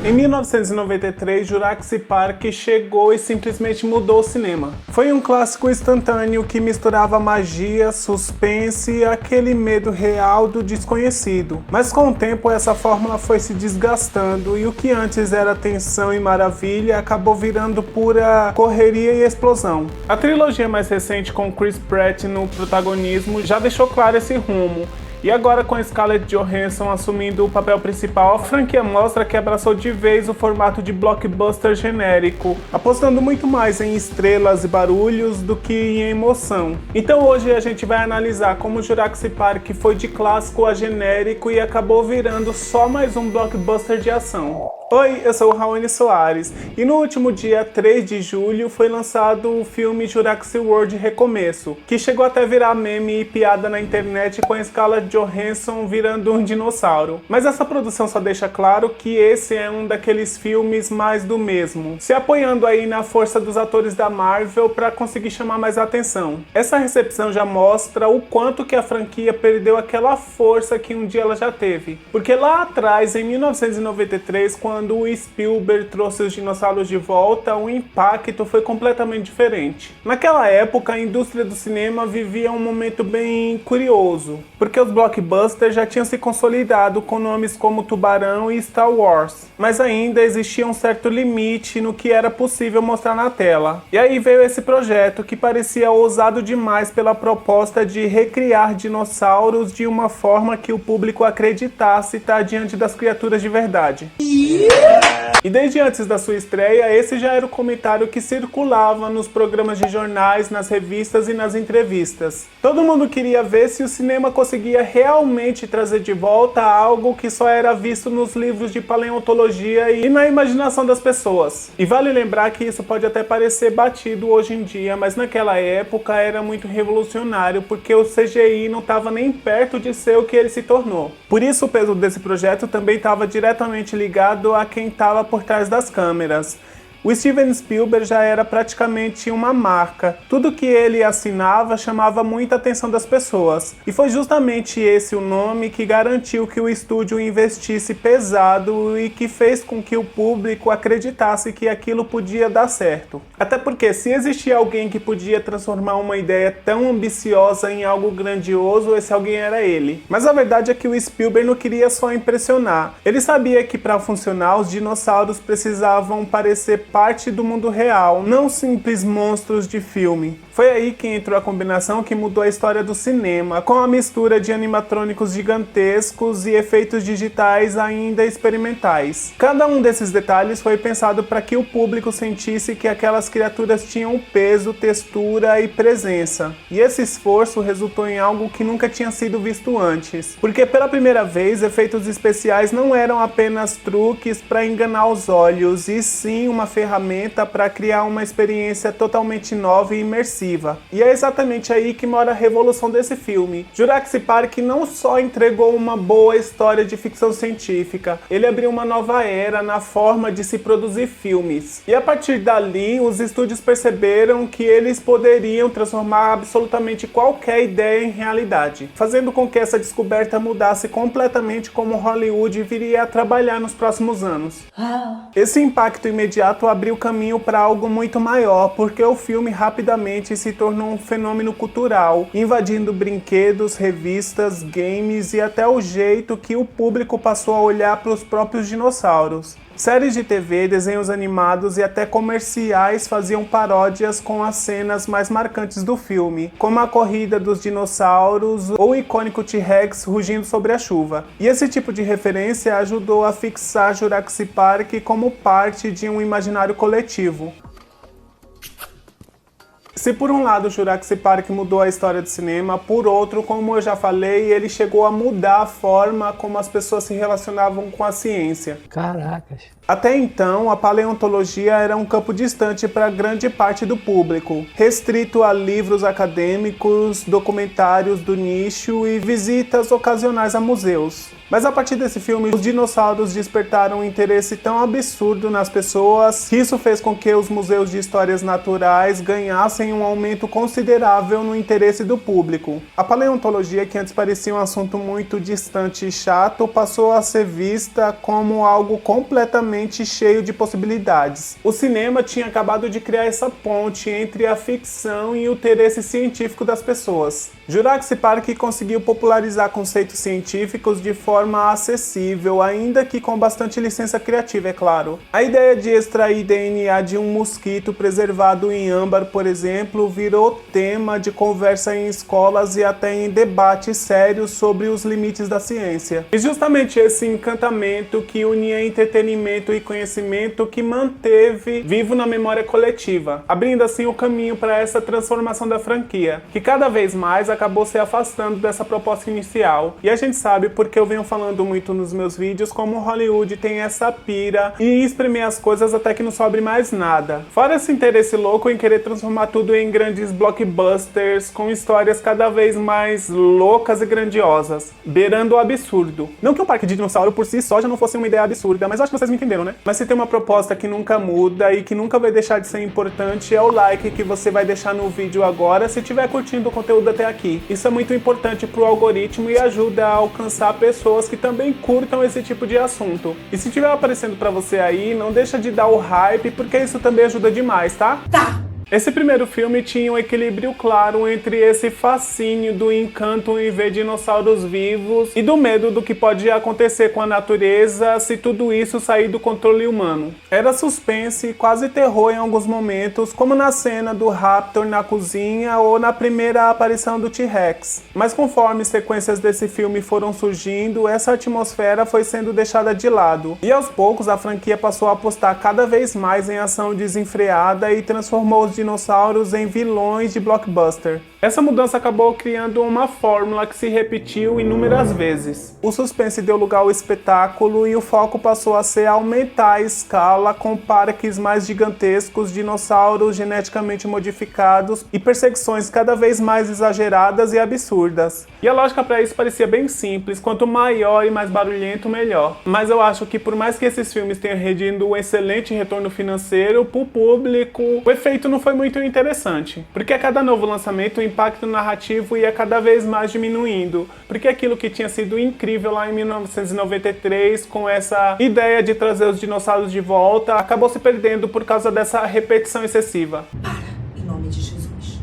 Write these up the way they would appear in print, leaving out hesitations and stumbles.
Em 1993, Jurassic Park chegou e simplesmente mudou o cinema. Foi um clássico instantâneo que misturava magia, suspense e aquele medo real do desconhecido. Mas com o tempo essa fórmula foi se desgastando e o que antes era tensão e maravilha acabou virando pura correria e explosão. A trilogia mais recente com Chris Pratt no protagonismo já deixou claro esse rumo. E agora com Scarlett Johansson assumindo o papel principal, a franquia mostra que abraçou de vez o formato de blockbuster genérico, apostando muito mais em estrelas e barulhos do que em emoção. Então hoje a gente vai analisar como Jurassic Park foi de clássico a genérico e acabou virando só mais um blockbuster de ação. Oi, eu sou o Raoni Soares e no último dia 3 de julho foi lançado o filme Jurassic World Recomeço, que chegou até virar meme e piada na internet com a Scarlett Johansson virando um dinossauro. Mas essa produção só deixa claro que esse é um daqueles filmes mais do mesmo, se apoiando aí na força dos atores da Marvel para conseguir chamar mais atenção. Essa recepção já mostra o quanto que a franquia perdeu aquela força que um dia ela já teve. Porque lá atrás, em 1993, quando o Spielberg trouxe os dinossauros de volta, o impacto foi completamente diferente. Naquela época, a indústria do cinema vivia um momento bem curioso, porque os blockbusters já tinham se consolidado com nomes como Tubarão e Star Wars, mas ainda existia um certo limite no que era possível mostrar na tela. E aí veio esse projeto que parecia ousado demais pela proposta de recriar dinossauros de uma forma que o público acreditasse estar diante das criaturas de verdade. E desde antes da sua estreia, esse já era o comentário que circulava nos programas de jornais, nas revistas e nas entrevistas. Todo mundo queria ver se o cinema conseguia realmente trazer de volta algo que só era visto nos livros de paleontologia e na imaginação das pessoas. E vale lembrar que isso pode até parecer batido hoje em dia, mas naquela época era muito revolucionário, porque o CGI não estava nem perto de ser o que ele se tornou. Por isso o peso desse projeto também estava diretamente ligado a quem estava por trás das câmeras. O Steven Spielberg já era praticamente uma marca. Tudo que ele assinava chamava muita atenção das pessoas. E foi justamente esse o nome que garantiu que o estúdio investisse pesado e que fez com que o público acreditasse que aquilo podia dar certo. Até porque se existia alguém que podia transformar uma ideia tão ambiciosa em algo grandioso, esse alguém era ele. Mas a verdade é que o Spielberg não queria só impressionar. Ele sabia que para funcionar os dinossauros precisavam parecer parte do mundo real, não simples monstros de filme. Foi aí que entrou a combinação que mudou a história do cinema, com a mistura de animatrônicos gigantescos e efeitos digitais ainda experimentais. Cada um desses detalhes foi pensado para que o público sentisse que aquelas criaturas tinham peso, textura e presença. E esse esforço resultou em algo que nunca tinha sido visto antes. Porque pela primeira vez, efeitos especiais não eram apenas truques para enganar os olhos, e sim uma ferramenta para criar uma experiência totalmente nova e imersiva. E é exatamente aí que mora a revolução desse filme. Jurassic Park não só entregou uma boa história de ficção científica, ele abriu uma nova era na forma de se produzir filmes. E a partir dali, os estúdios perceberam que eles poderiam transformar absolutamente qualquer ideia em realidade, fazendo com que essa descoberta mudasse completamente como Hollywood viria a trabalhar nos próximos anos. Esse impacto imediato abriu caminho para algo muito maior, porque o filme rapidamente se tornou um fenômeno cultural, invadindo brinquedos, revistas, games e até o jeito que o público passou a olhar para os próprios dinossauros. Séries de TV, desenhos animados e até comerciais faziam paródias com as cenas mais marcantes do filme, como a corrida dos dinossauros ou o icônico T-Rex rugindo sobre a chuva. E esse tipo de referência ajudou a fixar Jurassic Park como parte de um imaginário coletivo. Se por um lado Jurassic Park mudou a história do cinema, por outro, como eu já falei, ele chegou a mudar a forma como as pessoas se relacionavam com a ciência. Caracas. Até então, a paleontologia era um campo distante para grande parte do público, restrito a livros acadêmicos, documentários do nicho e visitas ocasionais a museus. Mas a partir desse filme, os dinossauros despertaram um interesse tão absurdo nas pessoas que isso fez com que os museus de histórias naturais ganhassem um aumento considerável no interesse do público. A paleontologia, que antes parecia um assunto muito distante e chato, passou a ser vista como algo completamente cheio de possibilidades. O cinema tinha acabado de criar essa ponte entre a ficção e o interesse científico das pessoas. Jurassic Park conseguiu popularizar conceitos científicos de forma acessível, ainda que com bastante licença criativa, é claro. A ideia de extrair DNA de um mosquito preservado em âmbar, por exemplo, virou tema de conversa em escolas e até em debates sérios sobre os limites da ciência. E justamente esse encantamento que unia entretenimento e conhecimento que manteve vivo na memória coletiva, abrindo assim o caminho para essa transformação da franquia, que cada vez mais acabou se afastando dessa proposta inicial. E a gente sabe, porque eu venho falando muito nos meus vídeos, como Hollywood tem essa pira em espremer as coisas até que não sobre mais nada. Fora esse interesse louco em querer transformar tudo em grandes blockbusters, com histórias cada vez mais loucas e grandiosas, beirando o absurdo. Não que o parque de dinossauro por si só já não fosse uma ideia absurda, mas acho que vocês me entenderam, né? Mas se tem uma proposta que nunca muda e que nunca vai deixar de ser importante, é o like que você vai deixar no vídeo agora se estiver curtindo o conteúdo até aqui. Isso é muito importante pro algoritmo e ajuda a alcançar pessoas que também curtam esse tipo de assunto. E se estiver aparecendo pra você aí, não deixa de dar o hype, porque isso também ajuda demais, tá? Tá! Esse primeiro filme tinha um equilíbrio claro entre esse fascínio do encanto em ver dinossauros vivos e do medo do que pode acontecer com a natureza se tudo isso sair do controle humano. Era suspense e quase terror em alguns momentos, como na cena do Raptor na cozinha ou na primeira aparição do T-Rex. Mas conforme sequências desse filme foram surgindo, essa atmosfera foi sendo deixada de lado. E aos poucos a franquia passou a apostar cada vez mais em ação desenfreada e transformou os dinossauros em vilões de blockbuster. Essa mudança acabou criando uma fórmula que se repetiu inúmeras vezes. O suspense deu lugar ao espetáculo e o foco passou a ser aumentar a escala com parques mais gigantescos, dinossauros geneticamente modificados e perseguições cada vez mais exageradas e absurdas. E a lógica para isso parecia bem simples, quanto maior e mais barulhento, melhor. Mas eu acho que por mais que esses filmes tenham rendido um excelente retorno financeiro, pro público, o efeito não foi muito interessante. Porque a cada novo lançamento, o impacto narrativo ia cada vez mais diminuindo, porque aquilo que tinha sido incrível lá em 1993, com essa ideia de trazer os dinossauros de volta, acabou se perdendo por causa dessa repetição excessiva. Para, em nome de Jesus.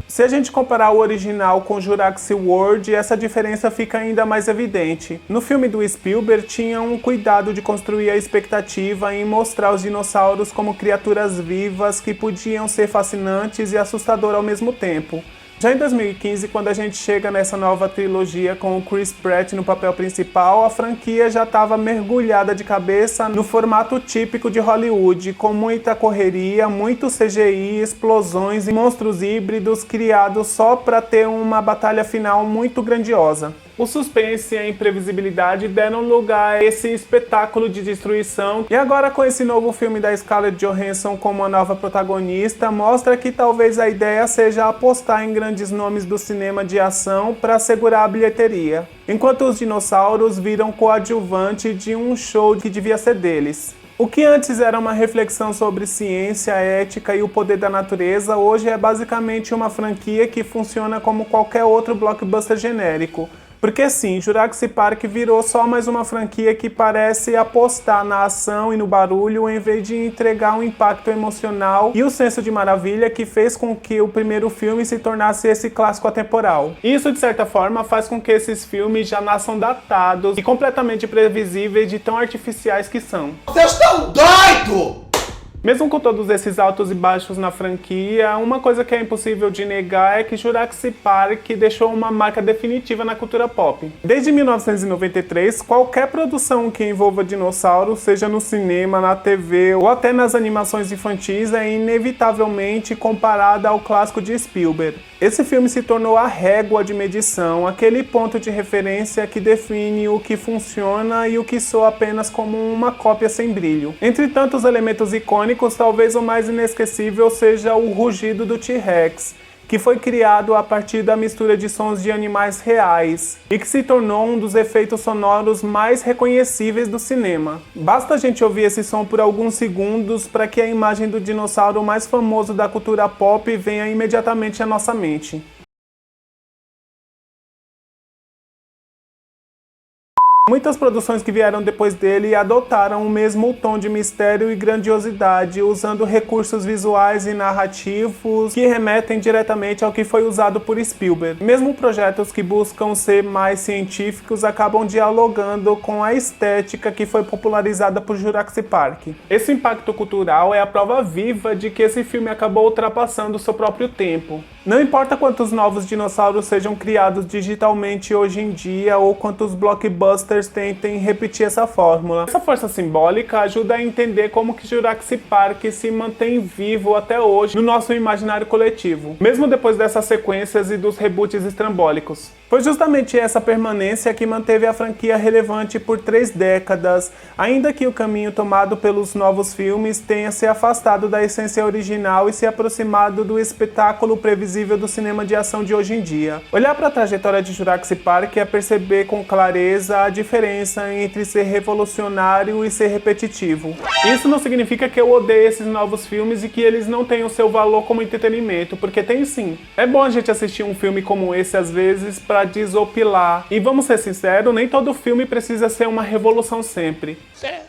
Se a gente comparar o original com Jurassic World, essa diferença fica ainda mais evidente. No filme do Spielberg tinha um cuidado de construir a expectativa em mostrar os dinossauros como criaturas vivas que podiam ser fascinantes e assustadoras ao mesmo tempo. Já em 2015, quando a gente chega nessa nova trilogia com o Chris Pratt no papel principal, a franquia já estava mergulhada de cabeça no formato típico de Hollywood, com muita correria, muito CGI, explosões e monstros híbridos criados só para ter uma batalha final muito grandiosa. O suspense e a imprevisibilidade deram lugar a esse espetáculo de destruição, e agora com esse novo filme da Scarlett Johansson como a nova protagonista, mostra que talvez a ideia seja apostar em grandes nomes do cinema de ação para assegurar a bilheteria, enquanto os dinossauros viram coadjuvante de um show que devia ser deles. O que antes era uma reflexão sobre ciência, ética e o poder da natureza, hoje é basicamente uma franquia que funciona como qualquer outro blockbuster genérico. Porque sim, Jurassic Park virou só mais uma franquia que parece apostar na ação e no barulho em vez de entregar um impacto emocional e o senso de maravilha que fez com que o primeiro filme se tornasse esse clássico atemporal. Isso, de certa forma, faz com que esses filmes já nasçam datados e completamente previsíveis de tão artificiais que são. Vocês estão doidos! Mesmo com todos esses altos e baixos na franquia, uma coisa que é impossível de negar é que Jurassic Park deixou uma marca definitiva na cultura pop. Desde 1993, qualquer produção que envolva dinossauros, seja no cinema, na TV ou até nas animações infantis, é inevitavelmente comparada ao clássico de Spielberg. Esse filme se tornou a régua de medição, aquele ponto de referência que define o que funciona e o que soa apenas como uma cópia sem brilho. Entre tantos elementos icônicos, talvez o mais inesquecível seja o rugido do T-Rex, que foi criado a partir da mistura de sons de animais reais e que se tornou um dos efeitos sonoros mais reconhecíveis do cinema. Basta a gente ouvir esse som por alguns segundos para que a imagem do dinossauro mais famoso da cultura pop venha imediatamente à nossa mente. Muitas produções que vieram depois dele adotaram o mesmo tom de mistério e grandiosidade, usando recursos visuais e narrativos que remetem diretamente ao que foi usado por Spielberg. Mesmo projetos que buscam ser mais científicos acabam dialogando com a estética que foi popularizada por Jurassic Park. Esse impacto cultural é a prova viva de que esse filme acabou ultrapassando seu próprio tempo. Não importa quantos novos dinossauros sejam criados digitalmente hoje em dia ou quantos blockbusters tentem repetir essa fórmula. Essa força simbólica ajuda a entender como que Jurassic Park se mantém vivo até hoje no nosso imaginário coletivo, mesmo depois dessas sequências e dos reboots estrambólicos. Foi justamente essa permanência que manteve a franquia relevante por 3 décadas, ainda que o caminho tomado pelos novos filmes tenha se afastado da essência original e se aproximado do espetáculo previsível do cinema de ação de hoje em dia. Olhar para a trajetória de Jurassic Park é perceber com clareza a diferença entre ser revolucionário e ser repetitivo. Isso não significa que eu odeie esses novos filmes e que eles não tenham seu valor como entretenimento, porque tem sim. É bom a gente assistir um filme como esse às vezes para desopilar. E vamos ser sinceros, nem todo filme precisa ser uma revolução sempre.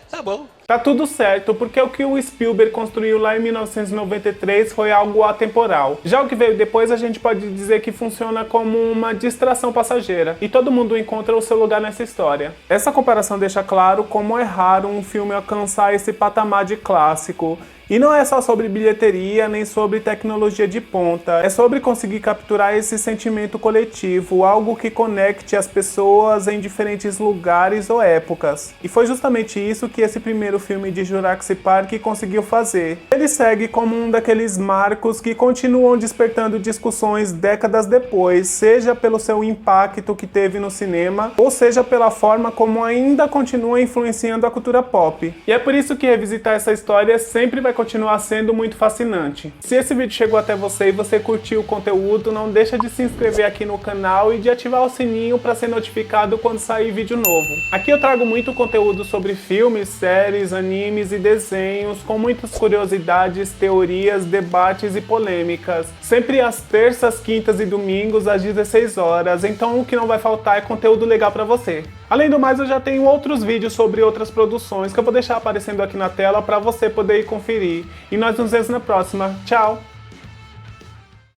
Tá bom. Tá tudo certo, porque o que o Spielberg construiu lá em 1993 foi algo atemporal. Já o que veio depois a gente pode dizer que funciona como uma distração passageira, e todo mundo encontra o seu lugar nessa história. Essa comparação deixa claro como é raro um filme alcançar esse patamar de clássico. E não é só sobre bilheteria, nem sobre tecnologia de ponta, é sobre conseguir capturar esse sentimento coletivo, algo que conecte as pessoas em diferentes lugares ou épocas. E foi justamente isso que esse primeiro filme de Jurassic Park conseguiu fazer. Ele segue como um daqueles marcos que continuam despertando discussões décadas depois, seja pelo seu impacto que teve no cinema, ou seja pela forma como ainda continua influenciando a cultura pop. E é por isso que revisitar essa história sempre vai continuar sendo muito fascinante. Se esse vídeo chegou até você e você curtiu o conteúdo, não deixa de se inscrever aqui no canal e de ativar o sininho para ser notificado quando sair vídeo novo. Aqui eu trago muito conteúdo sobre filmes, séries, animes e desenhos, com muitas curiosidades, teorias, debates e polêmicas. Sempre às terças, quintas e domingos às 16 horas, então o que não vai faltar é conteúdo legal para você. Além do mais, eu já tenho outros vídeos sobre outras produções que eu vou deixar aparecendo aqui na tela para você poder ir conferir. E nós nos vemos na próxima. Tchau!